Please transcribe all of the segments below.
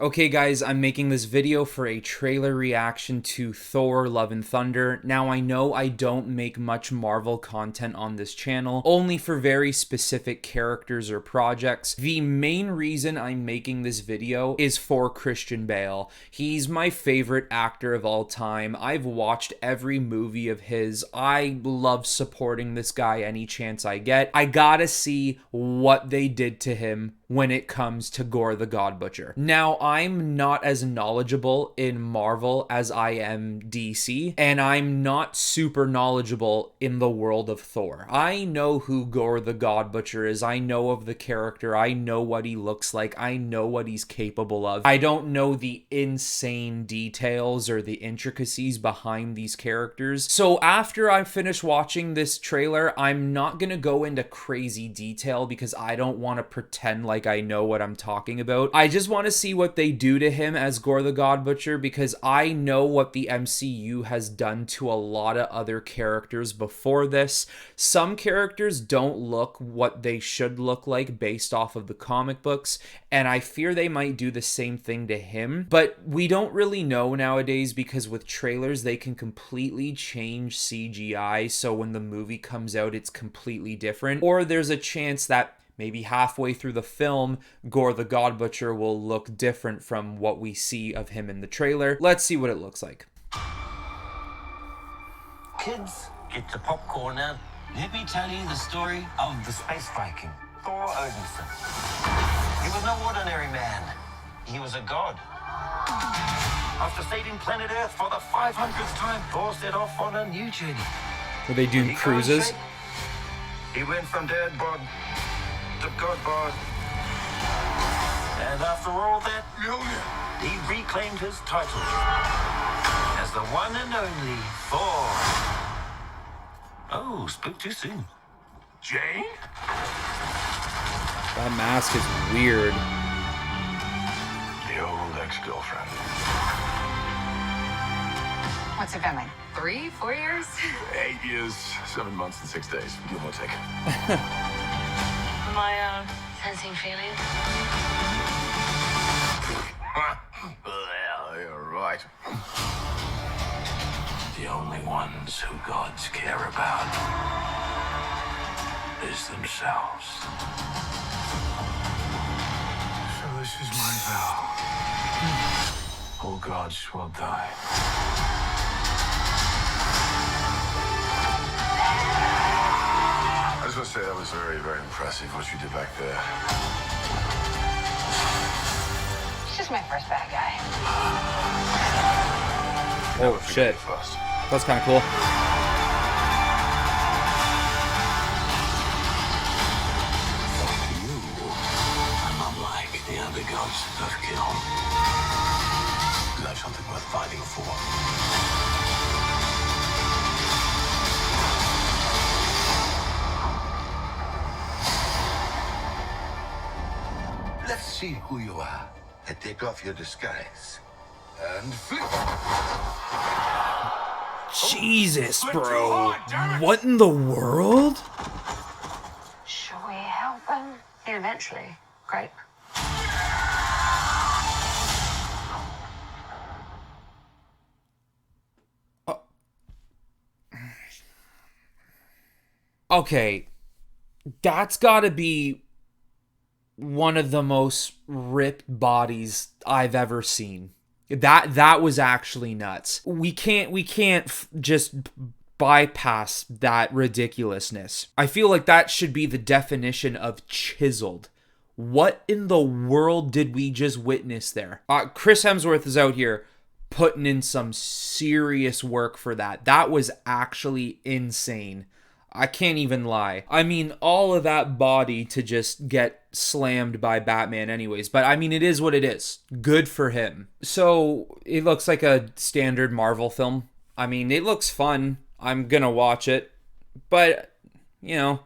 Okay guys, I'm making this video for a trailer reaction to Thor Love and Thunder. Now I know I don't make much Marvel content on this channel, only for very specific characters or projects. The main reason I'm making this video is for Christian Bale. He's my favorite actor of all time. I've watched every movie of his. I love supporting this guy any chance I get. I gotta see what they did to him when it comes to Gorr the God Butcher. Now, I'm not as knowledgeable in Marvel as I am DC, and I'm not super knowledgeable in the world of Thor. I know who Gorr the God Butcher is. I know of the character. I know what he looks like. I know what he's capable of. I don't know the insane details or the intricacies behind these characters. So after I finish watching this trailer, I'm not gonna go into crazy detail because I don't want to pretend like I know what I'm talking about. I just want to see what they do to him as Gorr the God Butcher because I know what the MCU has done to a lot of other characters before this. Some characters don't look what they should look like based off of the comic books, and I fear they might do the same thing to him. But we don't really know nowadays because with trailers they can completely change CGI, so when the movie comes out it's completely different. Or there's a chance that maybe halfway through the film, Gorr the God Butcher will look different from what we see of him in the trailer. Let's see what it looks like. Kids, get your popcorn out. Let me tell you the story of the space Viking, Thor Odinson. He was no ordinary man. He was a god. After saving planet Earth for the 500th time, Thor set off on a new journey. Were they doing cruises? He went from dead bod to god bod. And after all that, he reclaimed his title as the one and only Thor. Oh, spoke too soon. Jane? That mask is weird. The old ex-girlfriend. What's it been like? 3, 4 years? 8 years, 7 months and 6 days. Give or take. Am I, sensing feelings? Well, you're right. The only ones who gods care about is themselves. So this is my vow. All gods will die. I just want to say that was very, very impressive what you did back there. He's just my first bad guy. Oh shit. First. That's kind of cool. You are not like the other gods of kill. You have something worth fighting for. Let's see who you are and take off your disguise. And flip. Jesus, bro. What in the world? Should we help him? Yeah, eventually. Great. Okay. That's gotta be one of the most ripped bodies I've ever seen. That was actually nuts. We can't just bypass that ridiculousness. I feel like that should be the definition of chiseled. What in the world did we just witness there? Chris Hemsworth is out here putting in some serious work for that. That was actually insane. I can't even lie. I mean, all of that body to just get slammed by Batman anyways. But I mean, it is what it is. Good for him. So, it looks like a standard Marvel film. I mean, it looks fun. I'm gonna watch it. But, you know,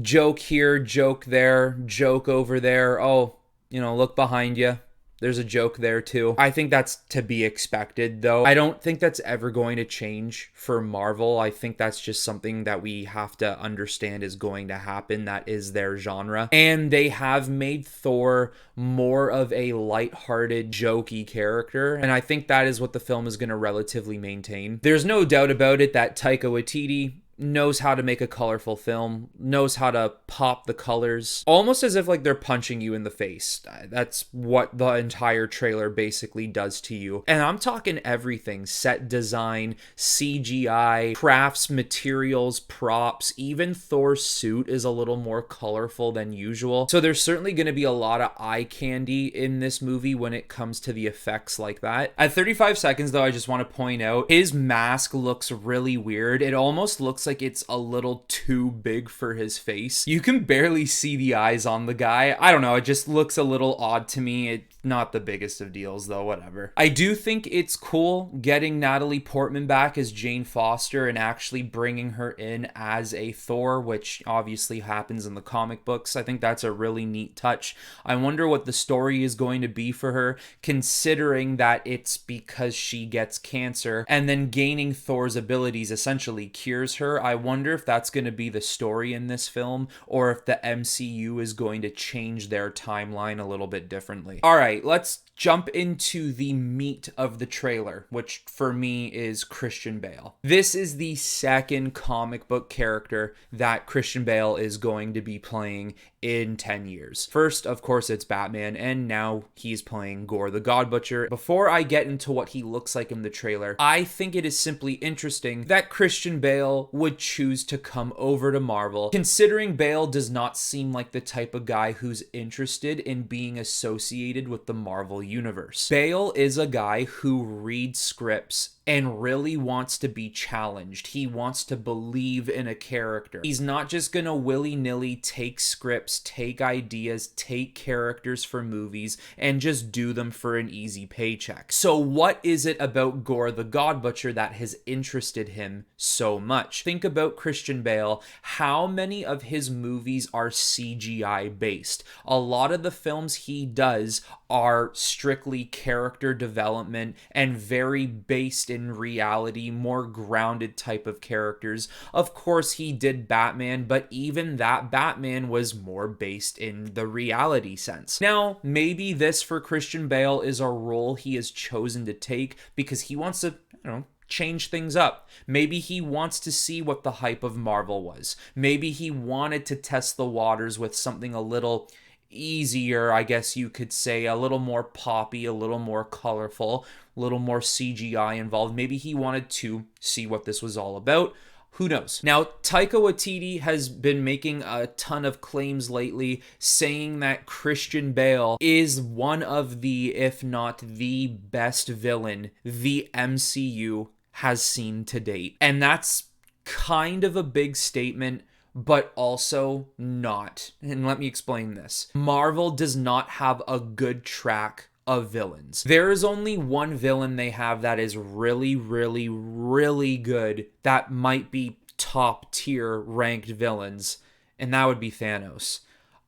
joke here, joke there, joke over there. Oh, you know, look behind you. There's a joke there too. I think that's to be expected though. I don't think that's ever going to change for Marvel. I think that's just something that we have to understand is going to happen. That is their genre. And they have made Thor more of a lighthearted, jokey character. And I think that is what the film is going to relatively maintain. There's no doubt about it that Taika Waititi knows how to make a colorful film, knows how to pop the colors, almost as if like they're punching you in the face. That's what the entire trailer basically does to you. And I'm talking everything: set design, CGI, crafts, materials, props. Even Thor's suit is a little more colorful than usual. So there's certainly going to be a lot of eye candy in this movie when it comes to the effects like that. At 35 seconds though, I just want to point out his mask looks really weird. It almost looks like it's a little too big for his face. You can barely see the eyes on the guy. I don't know, it just looks a little odd to me. It's not the biggest of deals though, whatever. I do think it's cool getting Natalie Portman back as Jane Foster and actually bringing her in as a Thor, which obviously happens in the comic books. I think that's a really neat touch. I wonder what the story is going to be for her, considering that it's because she gets cancer and then gaining Thor's abilities essentially cures her. I wonder if that's going to be the story in this film, or if the MCU is going to change their timeline a little bit differently. All right, let's jump into the meat of the trailer, which for me is Christian Bale. This is the second comic book character that Christian Bale is going to be playing in 10 years. First, of course, it's Batman, and now he's playing Gorr the God Butcher. Before I get into what he looks like in the trailer, I think it is simply interesting that Christian Bale would choose to come over to Marvel, considering Bale does not seem like the type of guy who's interested in being associated with the Marvel universe. Bale is a guy who reads scripts and really wants to be challenged. He wants to believe in a character. He's not just gonna willy-nilly take scripts, take ideas, take characters for movies, and just do them for an easy paycheck. So what is it about Gorr the God Butcher that has interested him so much? Think about Christian Bale. How many of his movies are CGI based? A lot of the films he does are strictly character development and very based in reality, more grounded type of characters. Of course, he did Batman, but even that Batman was more based in the reality sense. Now, maybe this for Christian Bale is a role he has chosen to take because he wants to, change things up. Maybe he wants to see what the hype of Marvel was. Maybe he wanted to test the waters with something a little easier, I guess you could say, a little more poppy, a little more colorful, a little more CGI involved. Maybe he wanted to see what this was all about. Who knows? Now, Taika Waititi has been making a ton of claims lately, saying that Christian Bale is one of the, if not the best villain the MCU has seen to date. And that's kind of a big statement, but also not. And let me explain this. Marvel does not have a good track of villains. There is only one villain they have that is really, really, really good, that might be top tier ranked villains, and that would be Thanos.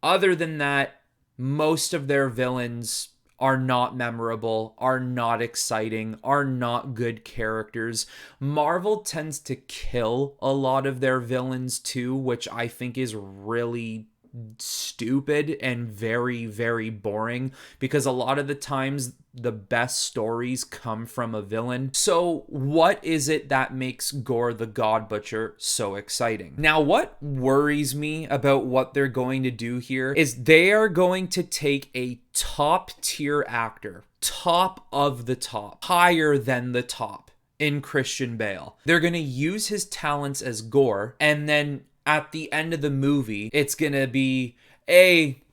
Other than that, most of their villains are not memorable, are not exciting, are not good characters. Marvel tends to kill a lot of their villains too, which I think is really stupid and very, very boring, because a lot of the times the best stories come from a villain. So what is it that makes Gorr the God Butcher so exciting? Now, what worries me about what they're going to do here is they are going to take a top tier actor, top of the top, higher than the top, in Christian Bale. They're going to use his talents as Gorr, and then at the end of the movie, it's gonna be, hey,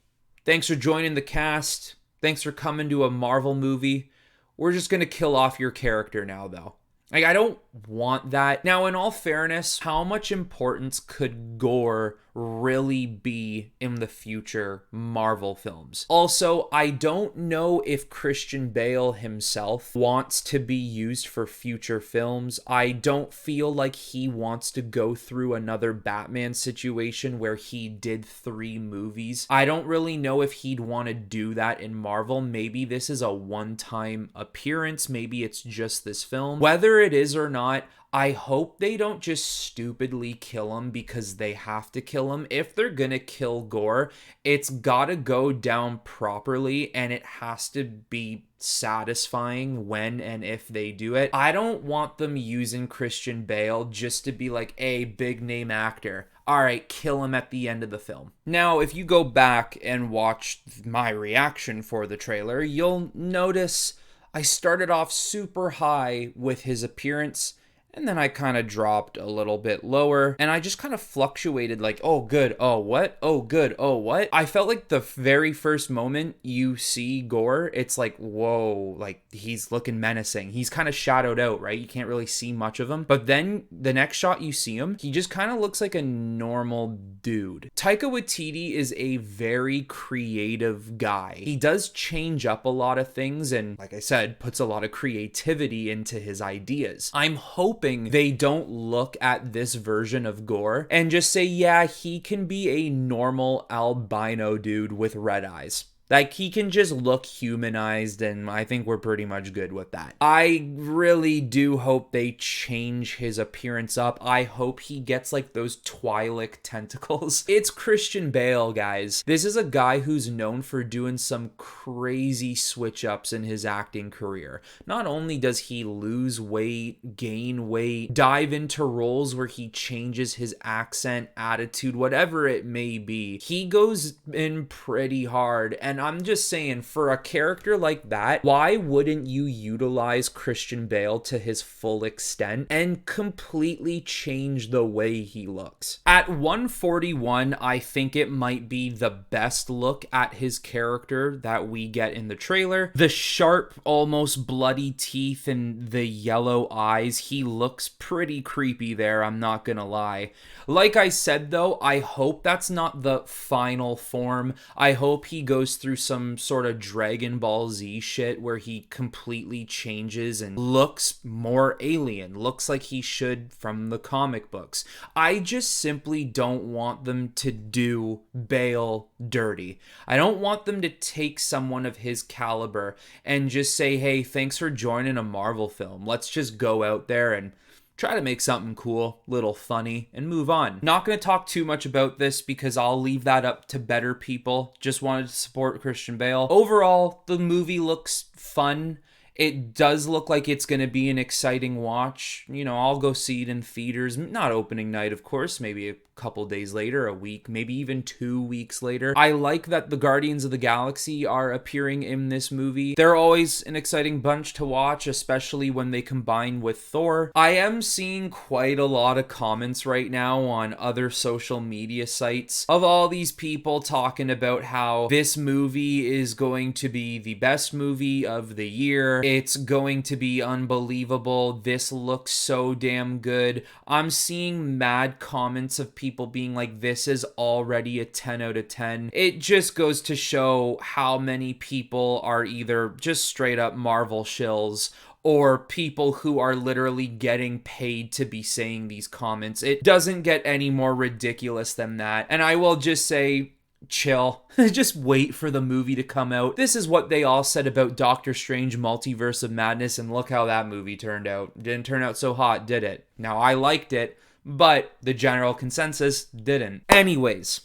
thanks for joining the cast. Thanks for coming to a Marvel movie. We're just gonna kill off your character now, though. Like, I don't want that. Now, in all fairness, how much importance could Gorr really be in the future Marvel films. Also, I don't know if Christian Bale himself wants to be used for future films. I don't feel like he wants to go through another Batman situation where he did 3 movies. I don't really know if he'd want to do that in Marvel. Maybe this is a one-time appearance. Maybe it's just this film. Whether it is or not, I hope they don't just stupidly kill him because they have to kill him. If they're gonna kill Gorr, it's gotta go down properly, and it has to be satisfying when and if they do it. I don't want them using Christian Bale just to be like a big name actor. All right, kill him at the end of the film. Now, if you go back and watch my reaction for the trailer, you'll notice I started off super high with his appearance, and then I kind of dropped a little bit lower, and I just kind of fluctuated like, oh good, oh what, oh good, oh what. I felt like the very first moment you see Gorr, it's like, whoa, like he's looking menacing. He's kind of shadowed out, right? You can't really see much of him. But then the next shot you see him, he just kind of looks like a normal dude. Taika Waititi is a very creative guy. He does change up a lot of things, and like I said, puts a lot of creativity into his ideas. I'm hoping they don't look at this version of Gorr and just say, yeah, he can be a normal albino dude with red eyes. Like, he can just look humanized, and I think we're pretty much good with that. I really do hope they change his appearance up. I hope he gets, like, those Twi'lek tentacles. It's Christian Bale, guys. This is a guy who's known for doing some crazy switch-ups in his acting career. Not only does he lose weight, gain weight, dive into roles where he changes his accent, attitude, whatever it may be, he goes in pretty hard, and I'm just saying, for a character like that, why wouldn't you utilize Christian Bale to his full extent and completely change the way he looks? At 141, I think it might be the best look at his character that we get in the trailer. The sharp, almost bloody teeth and the yellow eyes, he looks pretty creepy there, I'm not gonna lie. Like I said though, I hope that's not the final form. I hope he goes through some sort of Dragon Ball Z shit where he completely changes and looks more alien, looks like he should from the comic books. I just simply don't want them to do Bale dirty. I don't want them to take someone of his caliber and just say, hey, thanks for joining a Marvel film. Let's just go out there and try to make something cool, little funny, and move on. Not going to talk too much about this because I'll leave that up to better people. Just wanted to support Christian Bale. Overall, the movie looks fun. It does look like it's going to be an exciting watch. You know, I'll go see it in theaters. Not opening night, of course. Maybe a couple days later, a week, maybe even 2 weeks later. I like that the Guardians of the Galaxy are appearing in this movie. They're always an exciting bunch to watch, especially when they combine with Thor. I am seeing quite a lot of comments right now on other social media sites of all these people talking about how this movie is going to be the best movie of the year. It's going to be unbelievable. This looks so damn good. I'm seeing mad comments of people being like, this is already a 10 out of 10. It just goes to show how many people are either just straight up Marvel shills or people who are literally getting paid to be saying these comments. It doesn't get any more ridiculous than that. And I will just say, chill. Just wait for the movie to come out. This is what they all said about Doctor Strange Multiverse of Madness, and look how that movie turned out. Didn't turn out so hot, did it? Now, I liked it, but the general consensus didn't. Anyways,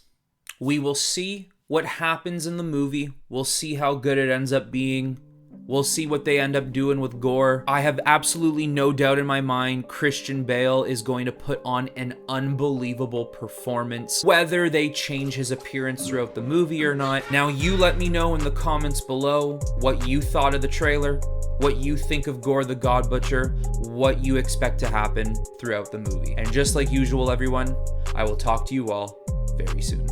we will see what happens in the movie. We'll see how good it ends up being. We'll see what they end up doing with Gorr. I have absolutely no doubt in my mind Christian Bale is going to put on an unbelievable performance, whether they change his appearance throughout the movie or not. Now, you let me know in the comments below what you thought of the trailer, what you think of Gorr the God Butcher, what you expect to happen throughout the movie. And just like usual, everyone, I will talk to you all very soon.